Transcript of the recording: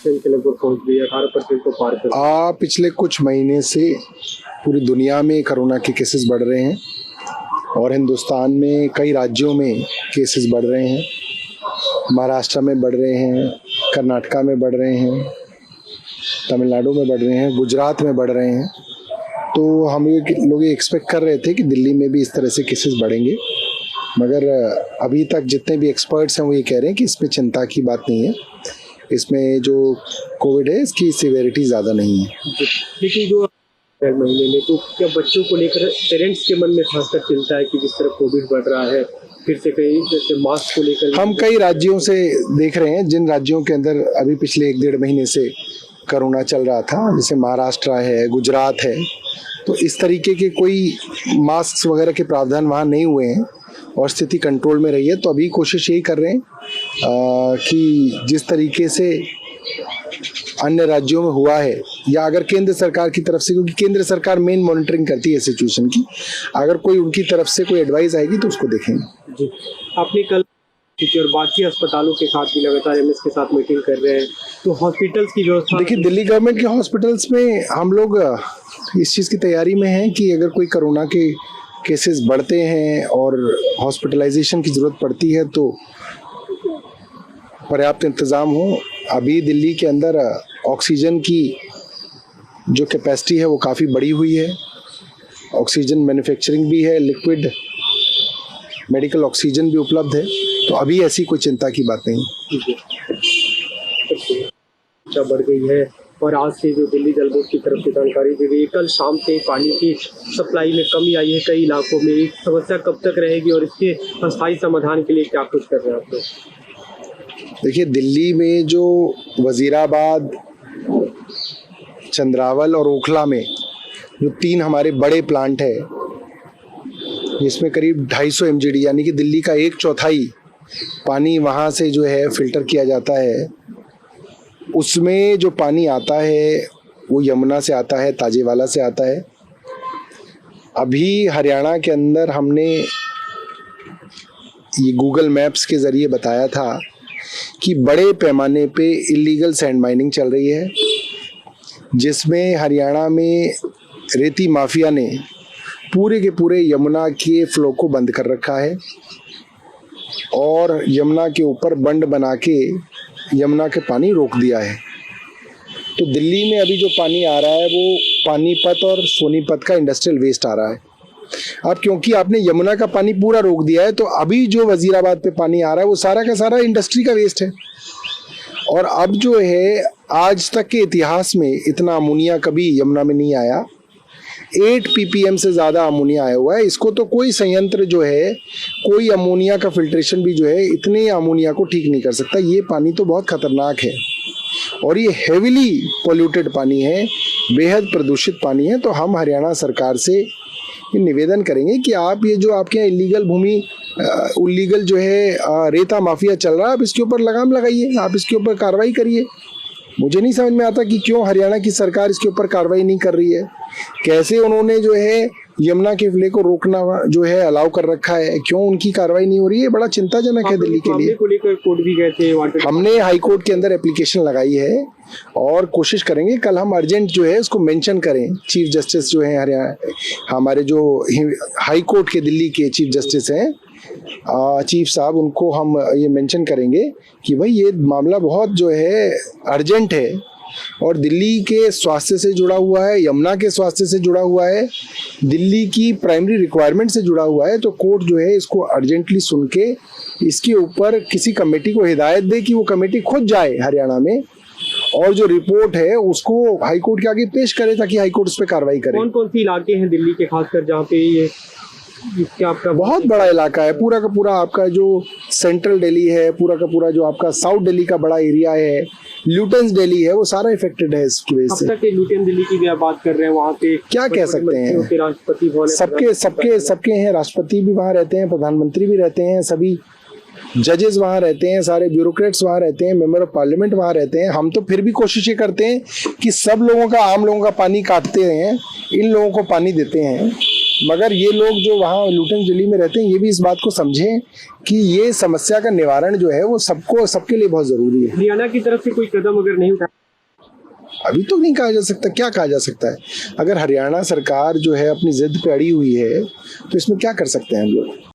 के लगभग पहुंच गई है, 18% को पार कर। पिछले कुछ महीने से पूरी दुनिया में कोरोना के केसेस बढ़ रहे हैं और हिंदुस्तान में कई राज्यों में केसेस बढ़ रहे हैं। महाराष्ट्र में बढ़ रहे हैं, कर्नाटका में बढ़ रहे हैं, तमिलनाडु में बढ़ रहे हैं, गुजरात में बढ़ रहे हैं। तो हम लोग ये एक्सपेक्ट कर रहे थे कि दिल्ली में भी इस तरह से केसेस बढ़ेंगे, मगर अभी तक जितने भी एक्सपर्ट्स हैं वो ये कह रहे हैं कि इसमें चिंता की बात नहीं है। इसमें जो कोविड है इसकी सिवियरिटी ज़्यादा नहीं है। लेकिन जो महीने में तो क्या बच्चों को लेकर पेरेंट्स के मन में खासकर चिंता है कि जिस तरह कोविड बढ़ रहा है, फिर से कहीं जैसे मास्क को लेकर हम कई राज्यों से देख रहे हैं, जिन राज्यों के अंदर अभी पिछले 1-1.5 महीने से कोरोना चल रहा था, जैसे महाराष्ट्र है, गुजरात है, तो इस तरीके के कोई मास्क वगैरह के प्रावधान वहाँ नहीं हुए हैं और स्थिति कंट्रोल में रही है। तो अभी कोशिश यही कर रहे हैं कि जिस तरीके से अन्य राज्यों में हुआ है, या अगर केंद्र सरकार की तरफ से, क्योंकि केंद्र सरकार मेन मॉनिटरिंग करती है सिचुएशन की, अगर कोई उनकी तरफ से कोई एडवाइस आएगी तो उसको देखेंगे। जी, आपने कल और बाकी अस्पतालों के साथ भी लगातार एमएस के साथ मीटिंग कर रहे हैं, तो हॉस्पिटल्स की व्यवस्था। देखिए, दिल्ली गवर्नमेंट के हॉस्पिटल्स में हम लोग इस चीज़ की तैयारी में हैं कि अगर कोई कोरोना के केसेस बढ़ते हैं और हॉस्पिटलाइजेशन की ज़रूरत पड़ती है तो पर्याप्त इंतज़ाम हो। अभी दिल्ली के अंदर ऑक्सीजन की जो कैपेसिटी है वो काफ़ी बढ़ी हुई है। ऑक्सीजन मैन्युफैक्चरिंग भी है, लिक्विड मेडिकल ऑक्सीजन भी उपलब्ध है, तो अभी ऐसी कोई चिंता की बात नहीं। बढ़ गई है और आज से जो दिल्ली जल बोर्ड की तरफ से जानकारी दी गई, कल शाम से पानी की सप्लाई में कमी आई है कई इलाकों में। समस्या कब तक रहेगी और इसके अस्थायी समाधान के लिए क्या कुछ कर रहे हैं आप लोग? देखिए, दिल्ली में जो वजीराबाद, चंद्रावल और ओखला में जो 3 हमारे बड़े प्लांट है, जिसमें करीब 250 MGD यानी कि दिल्ली का 1/4 पानी वहाँ से जो है फिल्टर किया जाता है। उसमें जो पानी आता है वो यमुना से आता है, ताजेवाला से आता है। अभी हरियाणा के अंदर हमने ये गूगल मैप्स के ज़रिए बताया था कि बड़े पैमाने पे इलीगल सैंड माइनिंग चल रही है, जिसमें हरियाणा में रेती माफिया ने पूरे के पूरे यमुना के फ्लो को बंद कर रखा है और यमुना के ऊपर बंड बना के यमुना के पानी रोक दिया है। तो दिल्ली में अभी जो पानी आ रहा है वो पानीपत और सोनीपत का इंडस्ट्रियल वेस्ट आ रहा है। अब क्योंकि आपने यमुना का पानी पूरा रोक दिया है, तो अभी जो वजीराबाद पे पानी आ रहा है वो सारा का सारा इंडस्ट्री का वेस्ट है। और अब जो है, आज तक के इतिहास में इतना अमोनिया कभी यमुना में नहीं आया। 8 ppm से ज़्यादा अमोनिया आया हुआ है। इसको तो कोई संयंत्र जो है, कोई अमोनिया का फिल्ट्रेशन भी जो है इतने अमोनिया को ठीक नहीं कर सकता। ये पानी तो बहुत खतरनाक है और ये हेविली पोल्यूटेड पानी है, बेहद प्रदूषित पानी है। तो हम हरियाणा सरकार से निवेदन करेंगे कि आप ये जो आपके यहाँ इलीगल जो है रेता माफिया चल रहा है, आप इसके ऊपर लगाम लगाइए, आप इसके ऊपर कार्रवाई करिए। मुझे नहीं समझ में आता कि क्यों हरियाणा की सरकार इसके ऊपर कार्रवाई नहीं कर रही है। कैसे उन्होंने जो है यमुना के फ्ले को रोकना जो है अलाउ कर रखा है, क्यों उनकी कार्रवाई नहीं हो रही है? बड़ा चिंताजनक है दिल्ली के लिए। को लेकर कोर्ट भी गए थे, हमने हाई कोर्ट के अंदर एप्लीकेशन लगाई है और कोशिश करेंगे कल हम अर्जेंट जो है उसको मेंशन करें। चीफ जस्टिस जो है हरियाणा, हमारे जो हाई कोर्ट के दिल्ली के चीफ जस्टिस हैं, चीफ साहब, उनको हम ये मेंशन करेंगे कि भाई ये मामला बहुत जो है अर्जेंट है और दिल्ली के स्वास्थ्य से जुड़ा हुआ है, यमुना के स्वास्थ्य से जुड़ा हुआ है, दिल्ली की प्राइमरी रिक्वायरमेंट से जुड़ा हुआ है। तो कोर्ट जो है इसको अर्जेंटली सुन के इसके ऊपर किसी कमेटी को हिदायत दे कि वो कमेटी खुद जाए हरियाणा में और जो रिपोर्ट है उसको हाई कोर्ट के आगे पेश करे ताकि हाई कोर्ट उस पर कार्रवाई करे। कौन कौन सी इलाके हैं दिल्ली के खासकर जहाँ पे ये आपका बहुत बड़ा इलाका है? पूरा का पूरा आपका जो सेंट्रल दिल्ली है, पूरा का पूरा जो आपका साउथ दिल्ली का बड़ा एरिया है, ल्यूटेंस दिल्ली है, वो सारा इफेक्टेड है इसकी वजह से। अब तक ल्यूटेन दिल्ली की भी आप बात कर रहे हैं, वहाँ पे क्या कह सकते हैं, राष्ट्रपति सबके हैं, राष्ट्रपति भी वहाँ रहते हैं, प्रधानमंत्री भी रहते हैं, सभी जजेस वहाँ रहते हैं, सारे ब्यूरोक्रेट्स वहाँ रहते हैं, मेंबर ऑफ पार्लियामेंट वहाँ रहते हैं। हम तो फिर भी कोशिश ये करते हैं कि सब लोगों का, आम लोगों का पानी काटते हैं, इन लोगों को पानी देते हैं। मगर ये लोग जो वहाँ लुटेन दिल्ली में रहते हैं ये भी इस बात को समझें कि ये समस्या का निवारण जो है वो सबके लिए बहुत जरूरी है। हरियाणा की तरफ से कोई कदम अगर नहीं उठा, अभी तो नहीं कहा जा सकता, क्या कहा जा सकता है? अगर हरियाणा सरकार जो है अपनी जिद पे अड़ी हुई है तो इसमें क्या कर सकते हैं हम लोग।